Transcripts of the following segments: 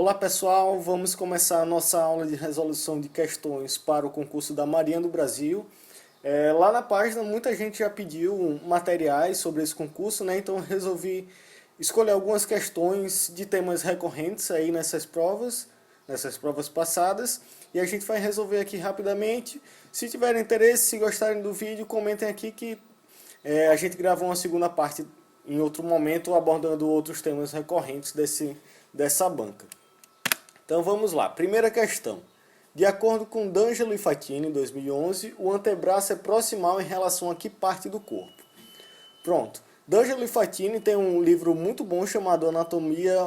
Olá pessoal, vamos começar a nossa aula de resolução de questões para o concurso da Marinha do Brasil. Lá na página muita gente já pediu materiais sobre esse concurso, né? Então eu resolvi escolher algumas questões de temas recorrentes aí nessas provas passadas, e a gente vai resolver aqui rapidamente. Se tiverem interesse, se gostarem do vídeo, comentem aqui que a gente grava uma segunda parte em outro momento abordando outros temas recorrentes dessa banca. Então vamos lá, primeira questão. De acordo com D'Angelo e Fatini, em 2011, o antebraço é proximal em relação a que parte do corpo? Pronto. D'Angelo e Fatini tem um livro muito bom chamado Anatomia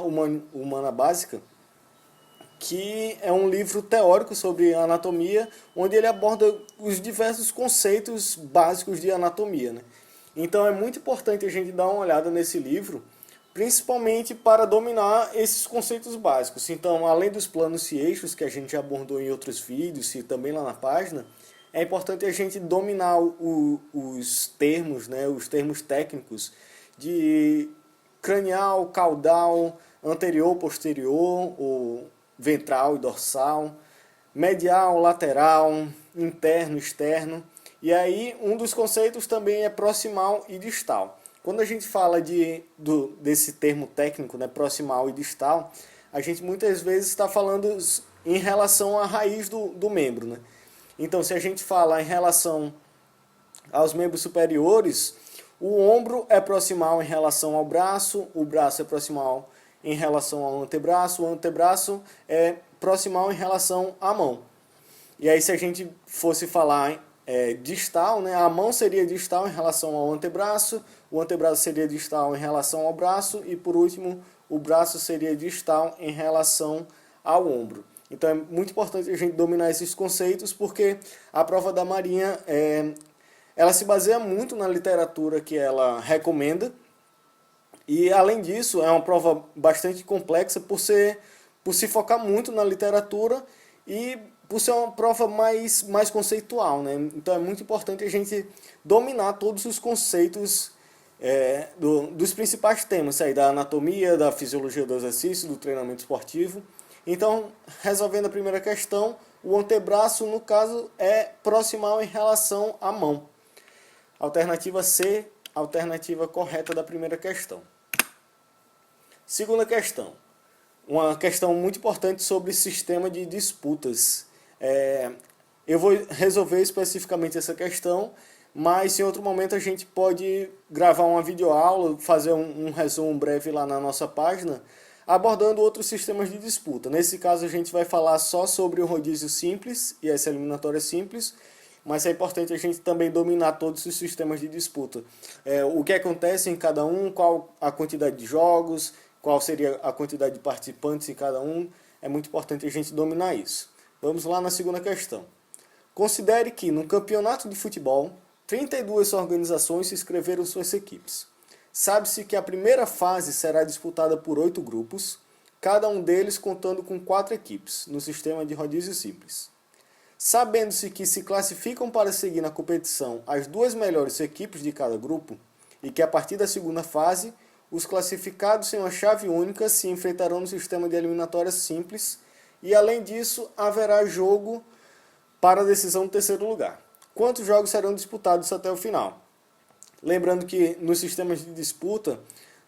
Humana Básica, que é um livro teórico sobre anatomia, onde ele aborda os diversos conceitos básicos de anatomia, né? Então é muito importante a gente dar uma olhada nesse livro, principalmente para dominar esses conceitos básicos. Então, além dos planos e eixos que a gente já abordou em outros vídeos e também lá na página, é importante a gente dominar os termos, né, os termos técnicos de cranial, caudal, anterior, posterior, ou ventral e dorsal, medial, lateral, interno, externo. E aí, um dos conceitos também é proximal e distal. Quando a gente fala desse termo técnico, né, proximal e distal, a gente muitas vezes está falando em relação à raiz do membro, né? Então, se a gente fala em relação aos membros superiores, o ombro é proximal em relação ao braço, o braço é proximal em relação ao antebraço, o antebraço é proximal em relação à mão. E aí, se a gente fosse falar distal, né, a mão seria distal em relação ao antebraço, o antebraço seria distal em relação ao braço e, por último, o braço seria distal em relação ao ombro. Então é muito importante a gente dominar esses conceitos, porque a prova da Marinha ela se baseia muito na literatura que ela recomenda, e além disso é uma prova bastante complexa por se focar muito na literatura e por ser uma prova mais conceitual, né? Então é muito importante a gente dominar todos os conceitos dos principais temas aí, da anatomia, da fisiologia do exercício, do treinamento esportivo. Então, resolvendo a primeira questão, o antebraço, no caso, é proximal em relação à mão. Alternativa C, alternativa correta da primeira questão. Segunda questão. Uma questão muito importante sobre sistema de disputas. Eu vou resolver especificamente essa questão, mas em outro momento a gente pode gravar uma videoaula, fazer um resumo breve lá na nossa página, abordando outros sistemas de disputa. Nesse caso a gente vai falar só sobre o rodízio simples e essa eliminatória simples, mas é importante a gente também dominar todos os sistemas de disputa. O que acontece em cada um, qual a quantidade de jogos, qual seria a quantidade de participantes em cada um, é muito importante a gente dominar isso. Vamos lá na segunda questão. Considere que no campeonato de futebol, 32 organizações se inscreveram suas equipes. Sabe-se que a primeira fase será disputada por 8 grupos, cada um deles contando com 4 equipes, no sistema de rodízio simples. Sabendo-se que se classificam para seguir na competição as 2 melhores equipes de cada grupo, e que a partir da segunda fase, os classificados em uma chave única se enfrentarão no sistema de eliminatórias simples, e além disso, haverá jogo para a decisão do terceiro lugar. Quantos jogos serão disputados até o final? Lembrando que nos sistemas de disputa,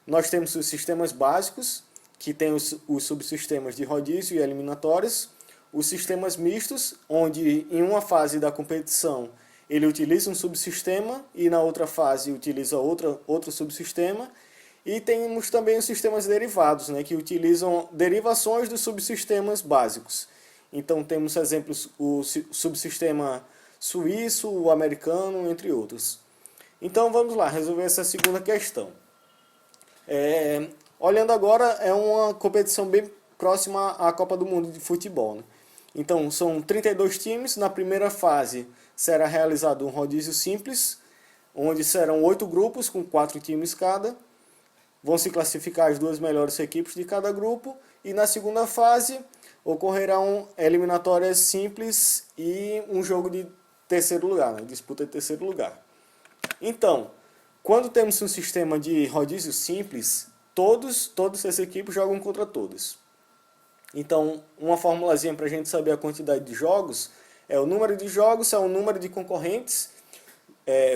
nós temos os sistemas básicos, que tem os subsistemas de rodízio e eliminatórias, os sistemas mistos, onde em uma fase da competição ele utiliza um subsistema e na outra fase utiliza outro subsistema, e temos também os sistemas derivados, né, que utilizam derivações dos subsistemas básicos. Então temos exemplos, o subsistema suíço, o americano, entre outros. Então vamos lá, resolver essa segunda questão. Olhando agora, é uma competição bem próxima à Copa do Mundo de Futebol, né? Então são 32 times, na primeira fase será realizado um rodízio simples, onde serão 8 grupos com 4 times cada. Vão se classificar as 2 melhores equipes de cada grupo, e na segunda fase ocorrerão eliminatórias simples e um jogo de terceiro lugar, né? Disputa de terceiro lugar. Então, quando temos um sistema de rodízio simples, todas as equipes jogam contra todas. Então, uma formulazinha para a gente saber a quantidade de jogos é o número de jogos, é o número de concorrentes,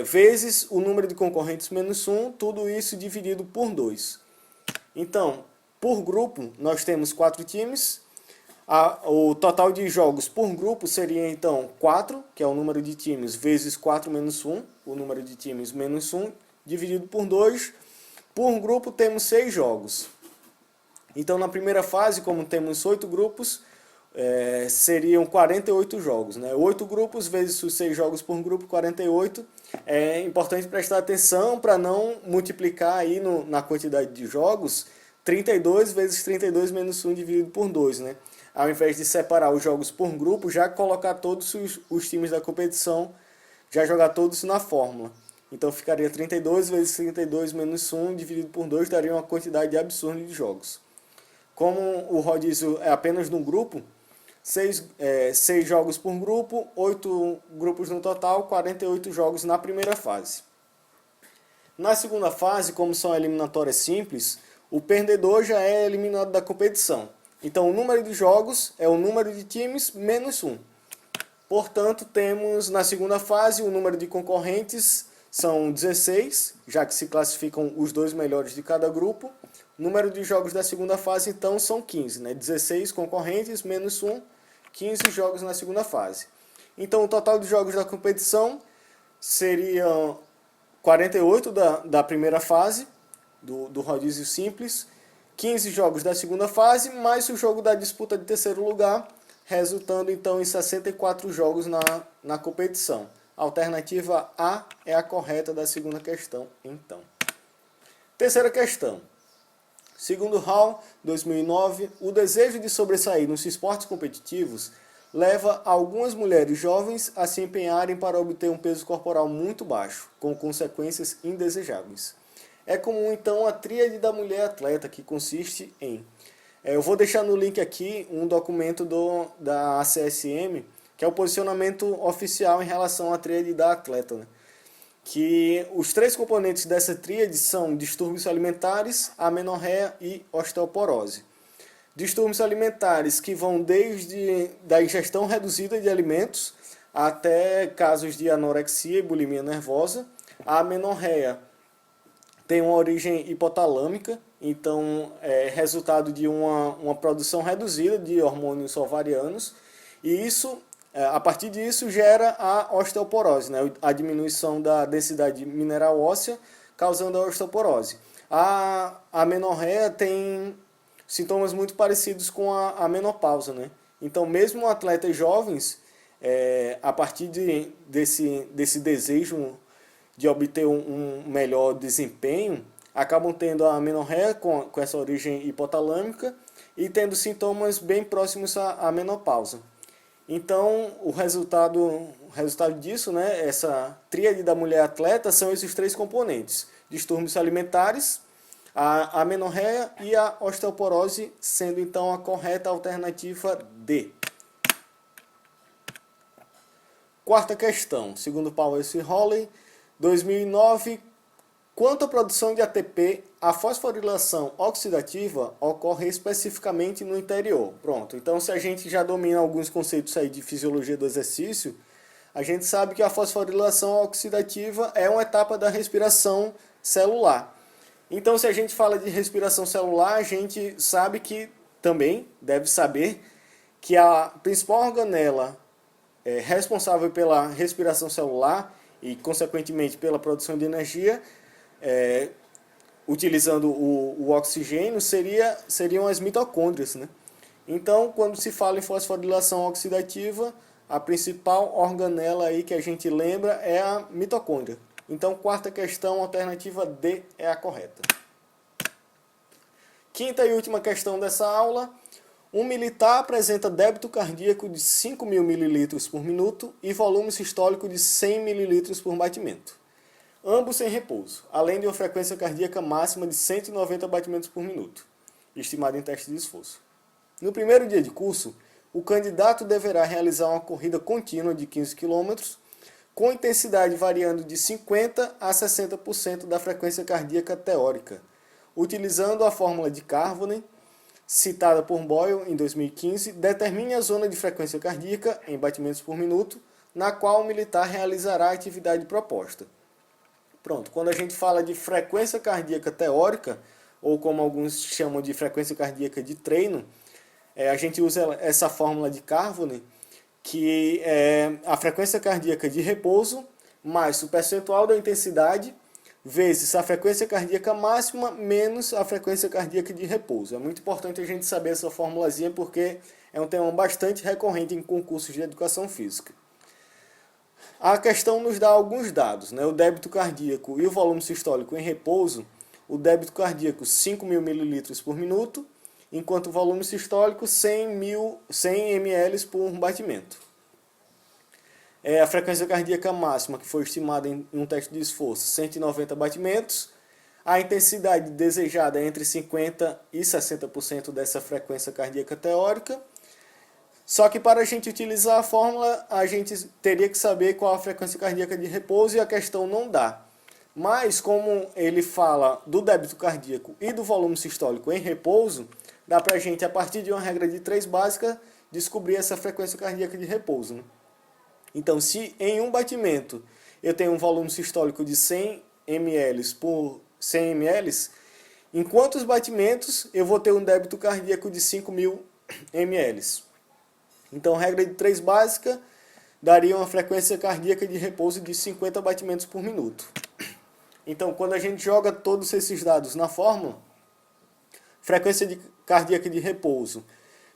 vezes o número de concorrentes menos 1, tudo isso dividido por 2. Então, por grupo, nós temos 4 times. O total de jogos por grupo seria, então, 4, que é o número de times, vezes 4 menos 1, o número de times menos 1, dividido por 2. Por grupo, temos 6 jogos. Então, na primeira fase, como temos 8 grupos, seriam 48 jogos. 8 grupos vezes os 6 jogos por grupo, 48. É importante prestar atenção para não multiplicar aí na quantidade de jogos 32 vezes 32 menos 1 dividido por 2. Ao invés de separar os jogos por grupo, já colocar todos os times da competição, já jogar todos na fórmula. Então ficaria 32 vezes 32 menos 1 dividido por 2, daria uma quantidade absurda de jogos. Como o rodízio é apenas no grupo, 6 jogos por grupo, 8 grupos no total, 48 jogos na primeira fase. Na segunda fase, como são eliminatórias simples, o perdedor já é eliminado da competição. Então o número de jogos é o número de times menos 1. Portanto, temos na segunda fase o número de concorrentes são 16, já que se classificam os 2 melhores de cada grupo. O número de jogos da segunda fase, então, são 15. 16 concorrentes menos 1, 15 jogos na segunda fase. Então, o total de jogos da competição seriam 48 da primeira fase, do rodízio simples, 15 jogos da segunda fase, mais o jogo da disputa de terceiro lugar, resultando então em 64 jogos na competição. A alternativa A é a correta da segunda questão, então. Terceira questão. Segundo Hall, 2009, o desejo de sobressair nos esportes competitivos leva algumas mulheres jovens a se empenharem para obter um peso corporal muito baixo, com consequências indesejáveis. É comum, então, a tríade da mulher atleta, que consiste em... eu vou deixar no link aqui um documento da ACSM, que é o posicionamento oficial em relação à tríade da atleta, que os 3 componentes dessa tríade são distúrbios alimentares, amenorreia e osteoporose. Distúrbios alimentares que vão desde da ingestão reduzida de alimentos até casos de anorexia e bulimia nervosa. A amenorreia tem uma origem hipotalâmica, então é resultado de uma produção reduzida de hormônios ovarianos, e isso, a partir disso, gera a osteoporose, a diminuição da densidade mineral óssea, causando a osteoporose. A amenorreia tem sintomas muito parecidos com a menopausa, Então, mesmo atletas jovens, a partir desse desejo de obter um melhor desempenho, acabam tendo a amenorreia com essa origem hipotalâmica e tendo sintomas bem próximos à menopausa. Então, o resultado disso, essa tríade da mulher atleta, são esses 3 componentes: distúrbios alimentares, a amenorreia e a osteoporose, sendo então a correta alternativa D. Quarta questão, segundo Powers e Hawley, 2009, quanto à produção de ATP, a fosforilação oxidativa ocorre especificamente no interior. Pronto, então se a gente já domina alguns conceitos aí de fisiologia do exercício, a gente sabe que a fosforilação oxidativa é uma etapa da respiração celular. Então, se a gente fala de respiração celular, a gente sabe que também deve saber que a principal organela responsável pela respiração celular e, consequentemente, pela produção de energia, utilizando o oxigênio, seriam as mitocôndrias, Então, quando se fala em fosforilação oxidativa, a principal organela aí que a gente lembra é a mitocôndria. Então, quarta questão, alternativa D é a correta. Quinta e última questão dessa aula. Um militar apresenta débito cardíaco de 5.000 ml por minuto e volume sistólico de 100 ml por batimento, ambos sem repouso, além de uma frequência cardíaca máxima de 190 batimentos por minuto, estimada em teste de esforço. No primeiro dia de curso, o candidato deverá realizar uma corrida contínua de 15 km, com intensidade variando de 50% a 60% da frequência cardíaca teórica, utilizando a fórmula de Carbonen, citada por Boyle em 2015, determine a zona de frequência cardíaca em batimentos por minuto, na qual o militar realizará a atividade proposta. Pronto, quando a gente fala de frequência cardíaca teórica, ou como alguns chamam de frequência cardíaca de treino, a gente usa essa fórmula de Carnot, que é a frequência cardíaca de repouso mais o percentual da intensidade vezes a frequência cardíaca máxima menos a frequência cardíaca de repouso. É muito importante a gente saber essa formulazinha porque é um tema bastante recorrente em concursos de educação física. A questão nos dá alguns dados, né? O débito cardíaco e o volume sistólico em repouso. O débito cardíaco 5.000 ml por minuto, enquanto o volume sistólico 100 ml por batimento. A frequência cardíaca máxima, que foi estimada em um teste de esforço, 190 batimentos. A intensidade desejada é entre 50% e 60% dessa frequência cardíaca teórica. Só que para a gente utilizar a fórmula, a gente teria que saber qual a frequência cardíaca de repouso e a questão não dá. Mas como ele fala do débito cardíaco e do volume sistólico em repouso, dá para a gente, a partir de uma regra de 3 básica, descobrir essa frequência cardíaca de repouso, né? Então, se em um batimento eu tenho um volume sistólico de 100 ml por 100 ml, em quantos batimentos eu vou ter um débito cardíaco de 5.000 ml? Então, regra de 3 básica daria uma frequência cardíaca de repouso de 50 batimentos por minuto. Então, quando a gente joga todos esses dados na fórmula, frequência cardíaca de repouso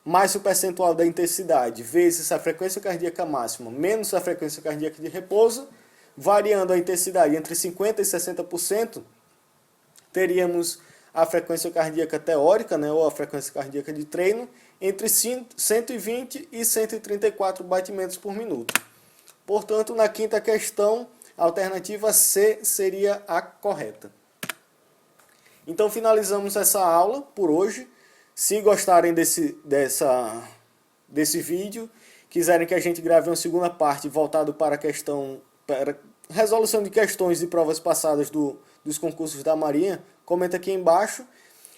mais o percentual da intensidade vezes a frequência cardíaca máxima menos a frequência cardíaca de repouso, variando a intensidade entre 50% e 60%, teríamos a frequência cardíaca teórica, né, ou a frequência cardíaca de treino, entre 120 e 134 batimentos por minuto. Portanto, na quinta questão, a alternativa C seria a correta. Então, finalizamos essa aula por hoje. Se gostarem desse vídeo, quiserem que a gente grave uma segunda parte voltado para resolução de questões de provas passadas dos concursos da Marinha, comenta aqui embaixo.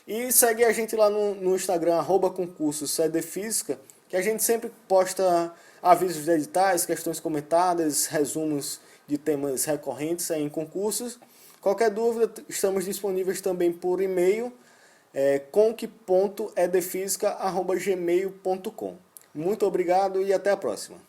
E segue a gente lá no Instagram, @concursos_cdfísica, que a gente sempre posta avisos de editais, questões comentadas, resumos de temas recorrentes em concursos. Qualquer dúvida, estamos disponíveis também por e-mail, conc.edefisica@gmail.com. Muito obrigado e até a próxima.